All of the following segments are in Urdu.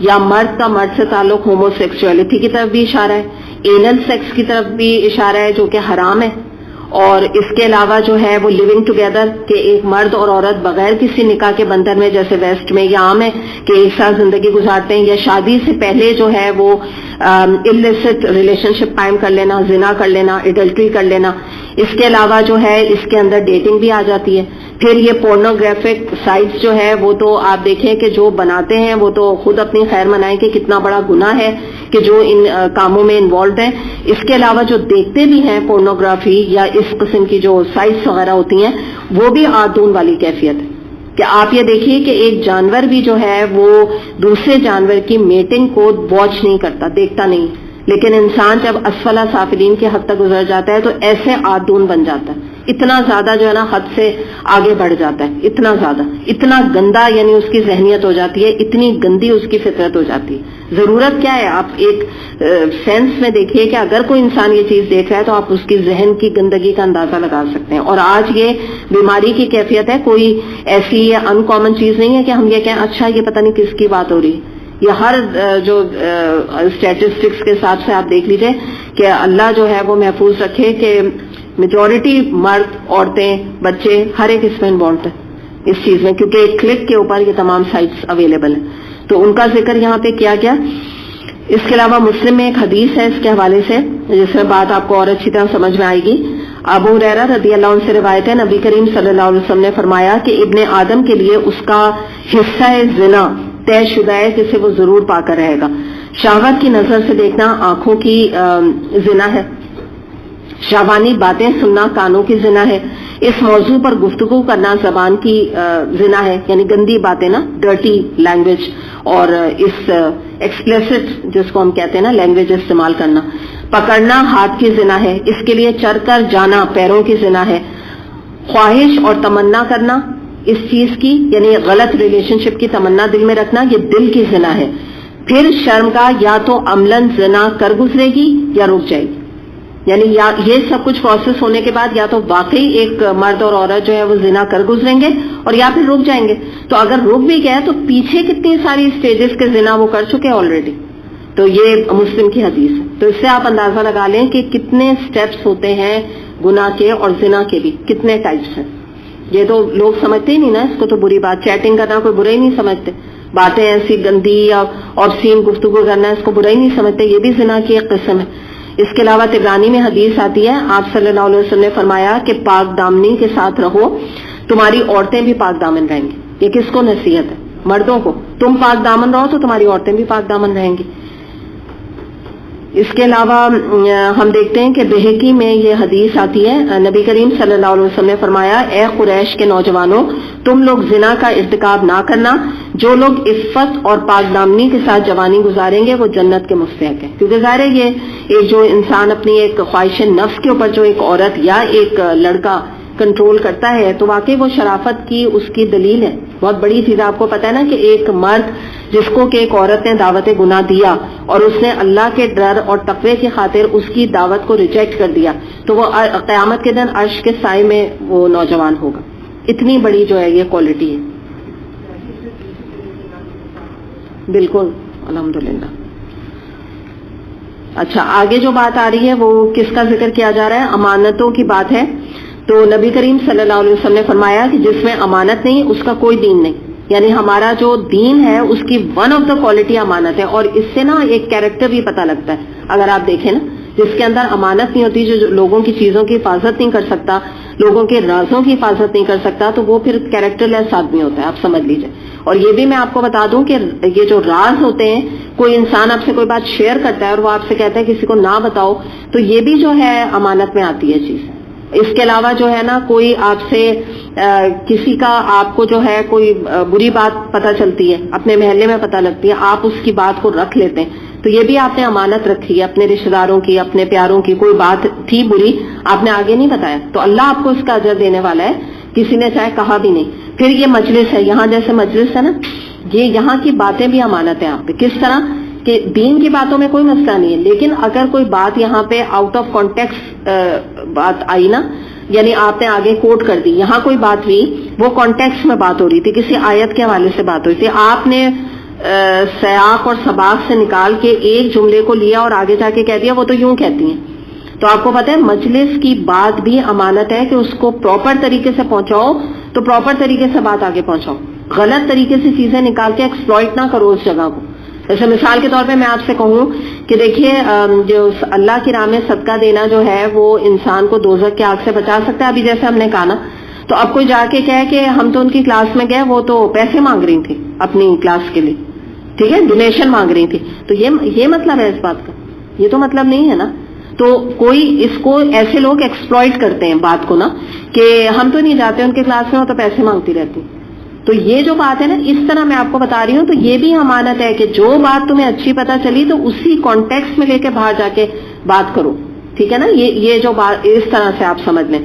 یا مرد کا مرد سے تعلق ہومو سیکسولیٹی کی طرف بھی اشارہ ہے, اینل سیکس کی طرف بھی اشارہ ہے جو کہ حرام ہے, اور اس کے علاوہ جو ہے وہ لیونگ ٹوگیدر کہ ایک مرد اور عورت بغیر کسی نکاح کے بندھن میں, جیسے ویسٹ میں یہ عام ہے کہ ایک ساتھ زندگی گزارتے ہیں, یا شادی سے پہلے جو ہے وہ اللیسٹ ریلیشن شپ قائم کر لینا, زنا کر لینا, ایڈلٹری کر لینا. اس کے علاوہ جو ہے اس کے اندر ڈیٹنگ بھی آ جاتی ہے. پھر یہ پورنوگرافک سائٹس جو ہے وہ تو آپ دیکھیں کہ جو بناتے ہیں وہ تو خود اپنی خیر منائیں کہ کتنا بڑا گناہ ہے کہ جو ان کاموں میں انوالوڈ ہیں. اس کے علاوہ جو دیکھتے بھی ہیں پورنوگرافی یا اس قسم کی جو سائٹس وغیرہ ہوتی ہیں وہ بھی آدون والی کیفیت ہے کہ آپ یہ دیکھیے کہ ایک جانور بھی جو ہے وہ دوسرے جانور کی میٹنگ کو واچ نہیں کرتا, دیکھتا نہیں, لیکن انسان جب اسفلا سافلین کے حد تک گزر جاتا ہے تو ایسے آدون بن جاتا ہے, اتنا زیادہ جو ہے نا حد سے آگے بڑھ جاتا ہے, اتنا زیادہ, اتنا گندا یعنی اس کی ذہنیت ہو جاتی ہے, اتنی گندی اس کی فطرت ہو جاتی ہے. ضرورت کیا ہے, آپ ایک سینس میں دیکھیے کہ اگر کوئی انسان یہ چیز دیکھ رہا ہے تو آپ اس کی ذہن کی گندگی کا اندازہ لگا سکتے ہیں. اور آج یہ بیماری کی کیفیت ہے, کوئی ایسی ان کامن چیز نہیں ہے کہ ہم یہ کہیں اچھا یہ پتہ نہیں کس کی بات ہو رہی ہے. یہ ہر جو اسٹیٹسٹکس کے حساب سے آپ دیکھ لیجئے کہ اللہ جو ہے وہ محفوظ رکھے کہ میجورٹی مرد, عورتیں, بچے ہر ایک اس میں انوالوڈ ہے اس چیز میں, کیونکہ ایک کلک کے اوپر یہ تمام سائٹس اویلیبل ہیں. تو ان کا ذکر یہاں پہ کیا گیا. اس کے علاوہ مسلم میں ایک حدیث ہے اس کے حوالے سے جس میں بات آپ کو اور اچھی طرح سمجھ میں آئے گی. ابو ہریرہ رضی اللہ عنہ سے روایت ہے, نبی کریم صلی اللہ علیہ وسلم نے فرمایا کہ ابن آدم کے لیے اس کا حصہ زنا طے شدہ ہے جسے وہ ضرور پا کر رہے گا. شہوت کی نظر سے دیکھنا آنکھوں کی زنا ہے, شہوانی باتیں سننا کانوں کی زنا ہے, اس موضوع پر گفتگو کرنا زبان کی زنا ہے, یعنی گندی باتیں نا, ڈرٹی لینگویج, اور اس ایکسپلیسٹ جس کو ہم کہتے ہیں نا لینگویج استعمال کرنا. پکڑنا ہاتھ کی زنا ہے, اس کے لیے چر کر جانا پیروں کی زنا ہے. خواہش اور تمنا کرنا اس چیز کی, یعنی غلط ریلیشن شپ کی تمنا دل میں رکھنا, یہ دل کی زنا ہے. پھر شرمگاہ یا تو عملاً زنا کر گزرے گی یا رک جائے گی, یعنی یہ سب کچھ پروسیس ہونے کے بعد یا تو واقعی ایک مرد اور عورت جو ہے وہ زنا کر گزریں گے اور یا پھر رک جائیں گے. تو اگر رک بھی گئے تو پیچھے کتنی ساری سٹیجز کے زنا وہ کر چکے آلریڈی. تو یہ مسلم کی حدیث ہے. تو اس سے آپ اندازہ لگا لیں کہ کتنے سٹیپس ہوتے ہیں گناہ کے, اور زنا کے بھی کتنے ٹائپس ہیں. یہ تو لوگ سمجھتے ہی نہیں نا اس کو, تو بری بات, چیٹنگ کرنا کوئی برا ہی نہیں سمجھتے, باتیں ایسی گندی یا obscene گفتگو کرنا اس کو برا ہی نہیں سمجھتے, یہ بھی زنا کی ایک قسم ہے. اس کے علاوہ طبرانی میں حدیث آتی ہے, آپ صلی اللہ علیہ وسلم نے فرمایا کہ پاک دامنی کے ساتھ رہو, تمہاری عورتیں بھی پاک دامن رہیں گی. یہ کس کو نصیحت ہے؟ مردوں کو. تم پاک دامن رہو تو تمہاری عورتیں بھی پاک دامن رہیں گی. اس کے علاوہ ہم دیکھتے ہیں کہ بہقی میں یہ حدیث آتی ہے, نبی کریم صلی اللہ علیہ وسلم نے فرمایا, اے قریش کے نوجوانوں, تم لوگ زنا کا ارتکاب نہ کرنا, جو لوگ عفت اور پاک دامنی کے ساتھ جوانی گزاریں گے وہ جنت کے مستحق ہیں. کیونکہ ظاہر ہے یہ ایک جو انسان اپنی ایک خواہش نفس کے اوپر جو ایک عورت یا ایک لڑکا کنٹرول کرتا ہے تو واقعی وہ شرافت کی اس کی دلیل ہے. بہت بڑی چیز. آپ کو پتہ ہے نا کہ ایک مرد جس کو کہ ایک عورت نے دعوت گناہ دیا اور اس نے اللہ کے ڈر اور تقوی کی خاطر اس کی دعوت کو ریجیکٹ کر دیا, تو وہ قیامت کے دن عرش کے سائے میں وہ نوجوان ہوگا. اتنی بڑی جو ہے یہ کوالٹی ہے. بالکل, الحمدللہ. اچھا, آگے جو بات آ رہی ہے وہ کس کا ذکر کیا جا رہا ہے؟ امانتوں کی بات ہے. تو نبی کریم صلی اللہ علیہ وسلم نے فرمایا کہ جس میں امانت نہیں اس کا کوئی دین نہیں. یعنی ہمارا جو دین ہے اس کی ون آف دا کوالٹی امانت ہے. اور اس سے نا ایک کیریکٹر بھی پتہ لگتا ہے. اگر آپ دیکھیں نا, جس کے اندر امانت نہیں ہوتی, جو لوگوں کی چیزوں کی حفاظت نہیں کر سکتا, لوگوں کے رازوں کی حفاظت نہیں کر سکتا, تو وہ پھر کیریکٹر لیس آدمی ہوتا ہے. آپ سمجھ لیجئے. اور یہ بھی میں آپ کو بتا دوں کہ یہ جو راز ہوتے ہیں, کوئی انسان آپ سے کوئی بات شیئر کرتا ہے اور وہ آپ سے کہتا ہے کسی کو نہ بتاؤ, تو یہ بھی جو ہے امانت میں آتی ہے چیز. اس کے علاوہ جو ہے نا, کوئی آپ سے کسی کا آپ کو جو ہے کوئی بری بات پتہ چلتی ہے, اپنے محلے میں پتہ لگتی ہے, آپ اس کی بات کو رکھ لیتے ہیں, تو یہ بھی آپ نے امانت رکھی ہے. اپنے رشتہ داروں کی, اپنے پیاروں کی کوئی بات تھی بری, آپ نے آگے نہیں بتایا, تو اللہ آپ کو اس کا اجر دینے والا ہے. کسی نے چاہے کہا بھی نہیں. پھر یہ مجلس ہے, یہاں جیسے مجلس ہے نا, یہ یہاں کی باتیں بھی امانت ہیں آپ پہ. کس طرح کہ دین کی باتوں میں کوئی مسئلہ نہیں ہے, لیکن اگر کوئی بات یہاں پہ آؤٹ آف کانٹیکسٹ بات آئی نا, یعنی آپ نے آگے کوٹ کر دی, یہاں کوئی بات ہوئی, وہ کانٹیکسٹ میں بات ہو رہی تھی, کسی آیت کے حوالے سے بات ہوئی تھی, آپ نے سیاق اور سباق سے نکال کے ایک جملے کو لیا اور آگے جا کے کہہ دیا وہ تو یوں کہتی ہیں. تو آپ کو پتہ ہے مجلس کی بات بھی امانت ہے کہ اس کو پراپر طریقے سے پہنچاؤ تو پراپر طریقے سے بات آگے پہنچاؤ. غلط طریقے سے چیزیں نکال کے ایکسپلوئٹ نہ کرو اس جگہ کو. جیسے مثال کے طور پہ میں آپ سے کہوں کہ دیکھیے جو اللہ کی راہ میں صدقہ دینا جو ہے وہ انسان کو دوزخ کی آگ سے بچا سکتا ہے. ابھی جیسے ہم نے کہا نا, تو اب کوئی جا کے کہے کہ ہم تو ان کی کلاس میں گئے, وہ تو پیسے مانگ رہی تھی اپنی کلاس کے لیے, ٹھیک ہے, ڈونیشن مانگ رہی تھی, تو یہ مطلب ہے اس بات کا, یہ تو مطلب نہیں ہے نا. تو کوئی اس کو ایسے لوگ ایکسپلوئٹ کرتے ہیں بات کو نا, کہ ہم تو نہیں جاتے ان کے کلاس میں, وہ تو پیسے مانگتی رہتی. تو یہ جو بات ہے نا, اس طرح میں آپ کو بتا رہی ہوں, تو یہ بھی امانت ہے کہ جو بات تمہیں اچھی پتہ چلی تو اسی کانٹیکسٹ میں لے کے باہر جا کے بات کرو, ٹھیک ہے نا. یہ جو بات اس طرح سے آپ سمجھ لیں.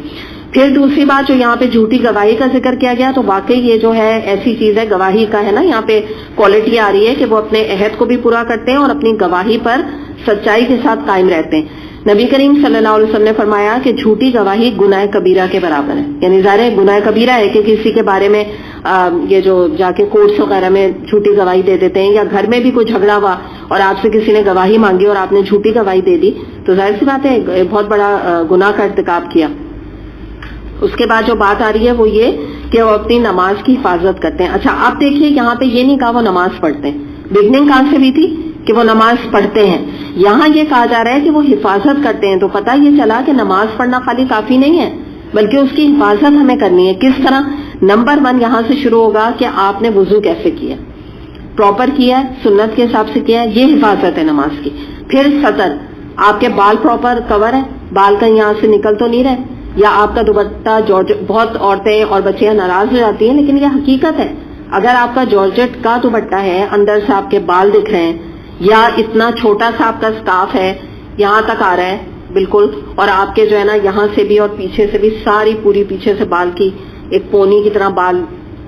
پھر دوسری بات جو یہاں پہ جھوٹی گواہی کا ذکر کیا گیا, تو واقعی یہ جو ہے ایسی چیز ہے گواہی کا ہے نا, یہاں پہ کوالٹی آ رہی ہے کہ وہ اپنے عہد کو بھی پورا کرتے ہیں اور اپنی گواہی پر سچائی کے ساتھ قائم رہتے ہیں. نبی کریم صلی اللہ علیہ وسلم نے فرمایا کہ جھوٹی گواہی گناہ کبیرہ کے برابر ہے. یعنی ظاہر گناہ کبیرہ ہے کہ کسی کے بارے میں یہ جو جا کے کورٹس وغیرہ میں جھوٹی گواہی دے دیتے ہیں, یا گھر میں بھی کوئی جھگڑا ہوا اور آپ سے کسی نے گواہی مانگی اور آپ نے جھوٹی گواہی دے دی, تو ظاہر سی بات ہے بہت بڑا گناہ کا ارتکاب کیا. اس کے بعد جو بات آ رہی ہے وہ یہ کہ وہ اپنی نماز کی حفاظت کرتے ہیں. اچھا آپ دیکھیے یہاں پہ یہ نہیں کہا وہ نماز پڑھتے ہیں, بگننگ کہاں سے بھی تھی کہ وہ نماز پڑھتے ہیں. یہاں یہ کہا جا رہا ہے کہ وہ حفاظت کرتے ہیں. تو پتہ یہ چلا کہ نماز پڑھنا خالی کافی نہیں ہے, بلکہ اس کی حفاظت ہمیں کرنی ہے. کس طرح؟ نمبر 1 یہاں سے شروع ہوگا کہ آپ نے وضو کیسے کیا, پراپر کیا ہے, سنت کے حساب سے کیا ہے, یہ حفاظت ہے نماز کی. پھر سطر, آپ کے بال پراپر کور ہے, بال کہیں یہاں سے نکل تو نہیں رہے, یا آپ کا دوپٹہ بہت عورتیں اور بچیاں ناراض ہو جاتی ہیں, لیکن یہ حقیقت ہے. اگر آپ کا جارجٹ کا دوپٹہ ہے, اندر سے آپ کے بال دکھ رہے ہیں, یا اتنا چھوٹا سا آپ کا اسکارف ہے یہاں تک آ رہا ہے بالکل, اور آپ کے جو ہے نا یہاں سے بھی اور پیچھے سے بھی ساری پوری پیچھے سے بال کی ایک پونی کی طرح بال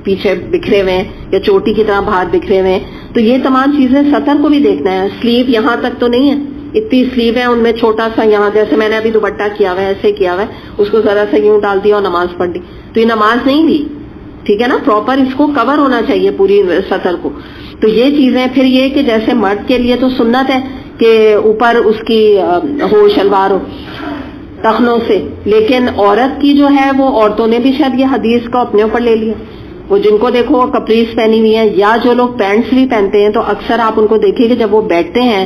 پیچھے بکھرے ہوئے ہیں, یا چوٹی کی طرح باہر بکھرے ہوئے ہیں, تو یہ تمام چیزیں سطر کو بھی دیکھنا ہے. سلیو یہاں تک تو نہیں ہے, اتنی سلیو ہے, ان میں چھوٹا سا یہاں جیسے میں نے ابھی دوپٹہ کیا ہوا ہے ایسے کیا ہوا ہے, اس کو ذرا سا یوں ڈال دیا اور نماز پڑھ لی, تو یہ نماز نہیں لی, ٹھیک ہے نا. پراپر اس کو کور ہونا چاہیے پوری سطر کو. تو یہ چیزیں. پھر یہ کہ جیسے مرد کے لیے تو سنت ہے کہ اوپر اس کی ہو شلوار ہو ٹخنوں سے, لیکن عورت کی جو ہے وہ عورتوں نے بھی شاید یہ حدیث کو اپنے اوپر لے لیا. وہ جن کو دیکھو کپریز پہنی ہوئی ہیں, یا جو لوگ پینٹس بھی پہنتے ہیں, تو اکثر آپ ان کو دیکھیں کہ جب وہ بیٹھتے ہیں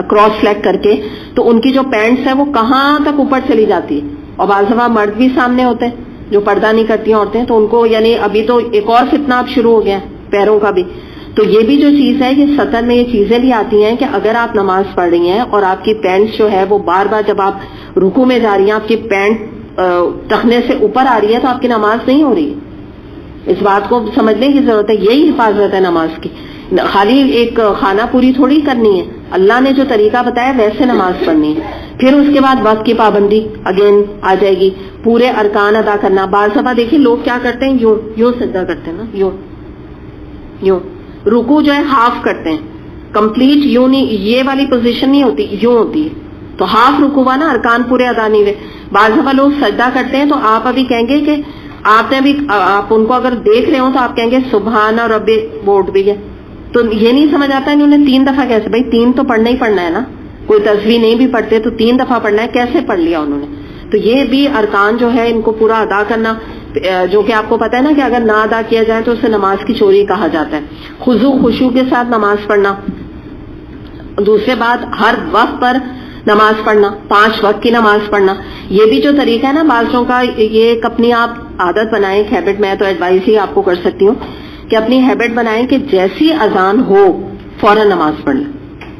کراس لیگ کر کے, تو ان کی جو پینٹس ہے وہ کہاں تک اوپر چلی جاتی ہے. اور بعض دفعہ مرد بھی سامنے ہوتے ہیں جو پردہ نہیں کرتی عورتیں, تو ان کو یعنی ابھی تو ایک اور فتنہ اب شروع ہو گیا پیروں کا بھی. تو یہ بھی جو چیز ہے, یہ سطر میں یہ چیزیں بھی آتی ہیں کہ اگر آپ نماز پڑھ رہی ہیں اور آپ کی پینٹ جو ہے وہ بار بار جب آپ رکوع میں جا رہی ہیں آپ کی پینٹ ٹخنے سے اوپر آ رہی ہے, تو آپ کی نماز نہیں ہو رہی ہے. اس بات کو سمجھنے کی ضرورت ہے. یہی حفاظت ہے نماز کی. خالی ایک خانہ پوری تھوڑی کرنی ہے, اللہ نے جو طریقہ بتایا ویسے نماز پڑھنی ہے. پھر اس کے بعد وقت کی پابندی اگین آ جائے گی, پورے ارکان ادا کرنا. بعض دفعہ دیکھیے لوگ کیا کرتے ہیں, یوں سجدہ کرتے ہیں نا, یوں رکوع جو ہے ہاف کرتے ہیں, کمپلیٹ یوں نہیں, یہ والی پوزیشن نہیں ہوتی, یوں ہوتی ہے, تو ہاف رکوع ہوا نا, ارکان پورے ادا نہیں ہوئے. بعض دفعہ لوگ سجدہ کرتے ہیں, تو آپ ابھی کہیں گے کہ آپ نے ابھی آپ ان کو اگر دیکھ رہے ہو تو آپ کہیں گے سبحان رب بورڈ بھی ہے, تو یہ نہیں سمجھ آتا انہوں نے 3 دفعہ کیسے, بھائی 3 تو پڑھنا ہی پڑھنا ہے نا, کوئی تسبیح نہیں بھی پڑھتے تو 3 دفعہ پڑھنا ہے, کیسے پڑھ لیا انہوں نے. تو یہ بھی ارکان جو ہے ان کو پورا ادا کرنا, جو کہ آپ کو پتا ہے نا کہ اگر نہ ادا کیا جائے تو اسے نماز کی چوری کہا جاتا ہے. خضوع خشوع کے ساتھ نماز پڑھنا. دوسرے بات, ہر وقت پر نماز پڑھنا, 5 وقت کی نماز پڑھنا. یہ بھی جو طریقہ ہے نا بعضوں کا, یہ ایک اپنی آپ عادت بنائیں, ایک ہیبٹ. میں تو ایڈوائز ہی آپ کو کر سکتی ہوں کہ اپنی ہیبٹ بنائیں کہ جیسی اذان ہو فوراً نماز پڑھنا,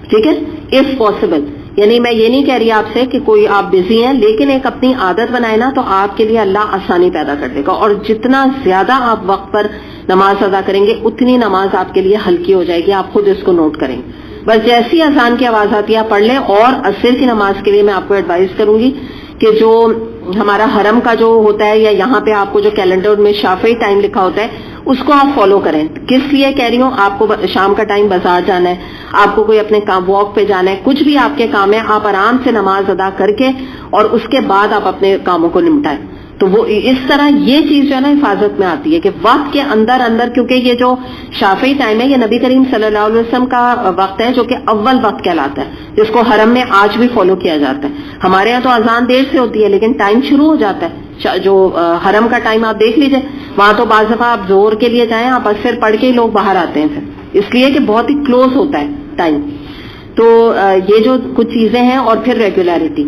ٹھیک ہے, اف پاسبل. یعنی میں یہ نہیں کہہ رہی آپ سے کہ کوئی آپ بزی ہیں, لیکن ایک اپنی عادت بنائے نا, تو آپ کے لیے اللہ آسانی پیدا کر دے گا. اور جتنا زیادہ آپ وقت پر نماز ادا کریں گے اتنی نماز آپ کے لیے ہلکی ہو جائے گی. آپ خود اس کو نوٹ کریں. بس جیسی اذان کی آواز آتی ہے آپ پڑھ لیں. اور عصر کی نماز کے لیے میں آپ کو ایڈوائز کروں گی کہ جو ہمارا حرم کا جو ہوتا ہے, یا یہاں پہ آپ کو جو کیلنڈر میں شافعی ٹائم لکھا ہوتا ہے, اس کو آپ فالو کریں. کس لیے کہہ رہی ہوں, آپ کو شام کا ٹائم بازار جانا ہے, آپ کو کوئی اپنے کام واک پہ جانا ہے, کچھ بھی آپ کے کام ہے, آپ آرام سے نماز ادا کر کے اور اس کے بعد آپ اپنے کاموں کو نمٹائیں. تو وہ اس طرح یہ چیز جو ہے نا حفاظت میں آتی ہے کہ وقت کے اندر اندر، کیونکہ یہ جو شافعی ٹائم ہے یہ نبی کریم صلی اللہ علیہ وسلم کا وقت ہے جو کہ اول وقت کہلاتا ہے، جس کو حرم میں آج بھی فالو کیا جاتا ہے. ہمارے یہاں تو اذان دیر سے ہوتی ہے لیکن ٹائم شروع ہو جاتا ہے. جو حرم کا ٹائم آپ دیکھ لیجئے، وہاں تو بعض دفعہ آپ زور کے لیے جائیں، آپ اکثر پڑھ کے ہی لوگ باہر آتے ہیں پھر، اس لیے کہ بہت ہی کلوز ہوتا ہے ٹائم. تو یہ جو کچھ چیزیں ہیں، اور پھر ریگولیرٹی،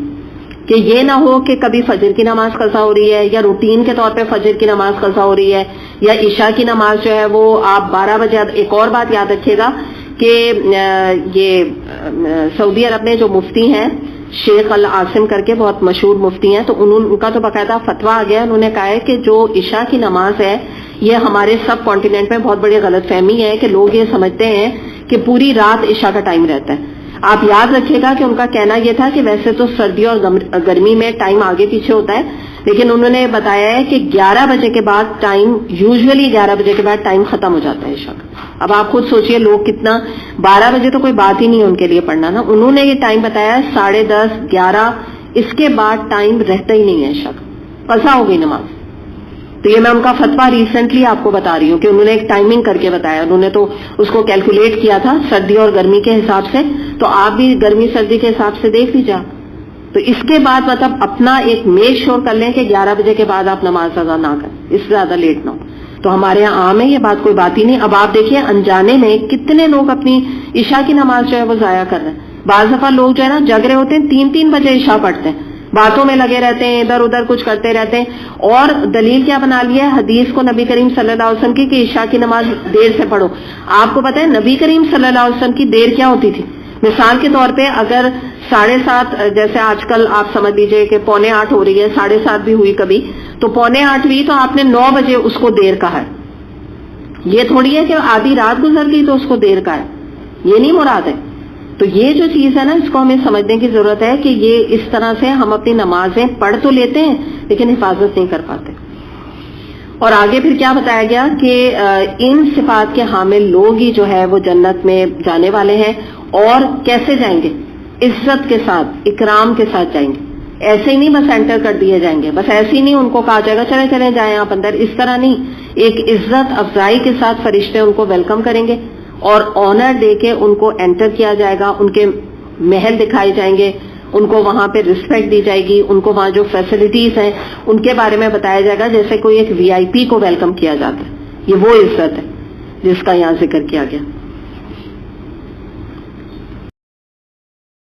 کہ یہ نہ ہو کہ کبھی فجر کی نماز قضا ہو رہی ہے یا روٹین کے طور پہ فجر کی نماز قضا ہو رہی ہے، یا عشاء کی نماز جو ہے وہ آپ 12 بجے. ایک اور بات یاد رکھیے گا کہ یہ سعودی عرب میں جو مفتی ہیں شیخ العاصم کر کے بہت مشہور مفتی ہیں، تو ان کا تو باقاعدہ فتویٰ آ گیا، انہوں نے کہا ہے کہ جو عشاء کی نماز ہے یہ ہمارے سب کانٹیننٹ میں بہت بڑی غلط فہمی ہے کہ لوگ یہ سمجھتے ہیں کہ پوری رات عشاء کا ٹائم رہتا ہے. آپ یاد رکھیے گا کہ ان کا کہنا یہ تھا کہ ویسے تو سردی اور گرمی میں ٹائم آگے پیچھے ہوتا ہے، لیکن انہوں نے بتایا ہے کہ 11 بجے کے بعد ٹائم، یوزولی 11 بجے کے بعد ٹائم ختم ہو جاتا ہے عشاء کا. اب آپ خود سوچئے لوگ کتنا، 12 بجے تو کوئی بات ہی نہیں ہے ان کے لیے پڑھنا نا. انہوں نے یہ ٹائم بتایا ہے 10:30 11، اس کے بعد ٹائم رہتا ہی نہیں ہے عشاء کا، قضا ہو گئی نماز. تو یہ میں ان کا فتویٰ ریسنٹلی آپ کو بتا رہی ہوں کہ انہوں نے ایک ٹائمنگ کر کے بتایا، انہوں نے تو اس کو کیلکولیٹ کیا تھا سردی اور گرمی کے حساب سے. تو آپ بھی گرمی سردی کے حساب سے دیکھ لیجیے. تو اس کے بعد مطلب اپنا ایک میک شور کر لیں کہ 11 بجے کے بعد آپ نماز ادا نہ کریں، اس سے زیادہ لیٹ نہ ہو. تو ہمارے یہاں عام ہے یہ بات، کوئی بات ہی نہیں. اب آپ دیکھیے انجانے میں کتنے لوگ اپنی عشاء کی نماز جو ہے وہ ضائع کر رہے ہیں. بعض دفعہ لوگ جو ہے نا جگ رہے ہوتے ہیں 3 بجے عشاء پڑھتے ہیں، باتوں میں لگے رہتے ہیں، ادھر ادھر کچھ کرتے رہتے ہیں. اور دلیل کیا بنا لی ہے حدیث کو نبی کریم صلی اللہ علیہ وسلم کی کہ عشاء کی نماز دیر سے پڑھو. آپ کو پتہ ہے نبی کریم صلی اللہ علیہ وسلم کی دیر کیا ہوتی تھی؟ مثال کے طور پہ اگر 7:30، جیسے آج کل آپ سمجھ لیجئے کہ 7:45 ہو رہی ہے، 7:30 بھی ہوئی کبھی، تو 7:45 ہوئی تو آپ نے 9 بجے اس کو دیر کہا ہے. یہ تھوڑی ہے کہ آدھی رات گزر گئی تو اس کو دیر کہا ہے، یہ نہیں مراد ہے. تو یہ جو چیز ہے نا اس کو ہمیں سمجھنے کی ضرورت ہے کہ یہ اس طرح سے ہم اپنی نمازیں پڑھ تو لیتے ہیں لیکن حفاظت نہیں کر پاتے. اور آگے پھر کیا بتایا گیا کہ ان صفات کے حامل لوگ ہی جو ہے وہ جنت میں جانے والے ہیں. اور کیسے جائیں گے؟ عزت کے ساتھ، اکرام کے ساتھ جائیں گے. ایسے ہی نہیں بس انٹر کر دیے جائیں گے، بس ایسے ہی نہیں ان کو کہا جائے گا چلے چلے جائیں آپ اندر، اس طرح نہیں. ایک عزت افزائی کے ساتھ فرشتے ان کو ویلکم کریں گے اور آنر دے کے ان کو انٹر کیا جائے گا. ان کے محل دکھائے جائیں گے، ان کو وہاں پہ رسپیکٹ دی جائے گی، ان کو وہاں جو فیسلٹیز ہیں ان کے بارے میں بتایا جائے گا جیسے کوئی ایک VIP کو ویلکم کیا جاتا ہے. یہ وہ عزت ہے جس کا یہاں ذکر کیا گیا.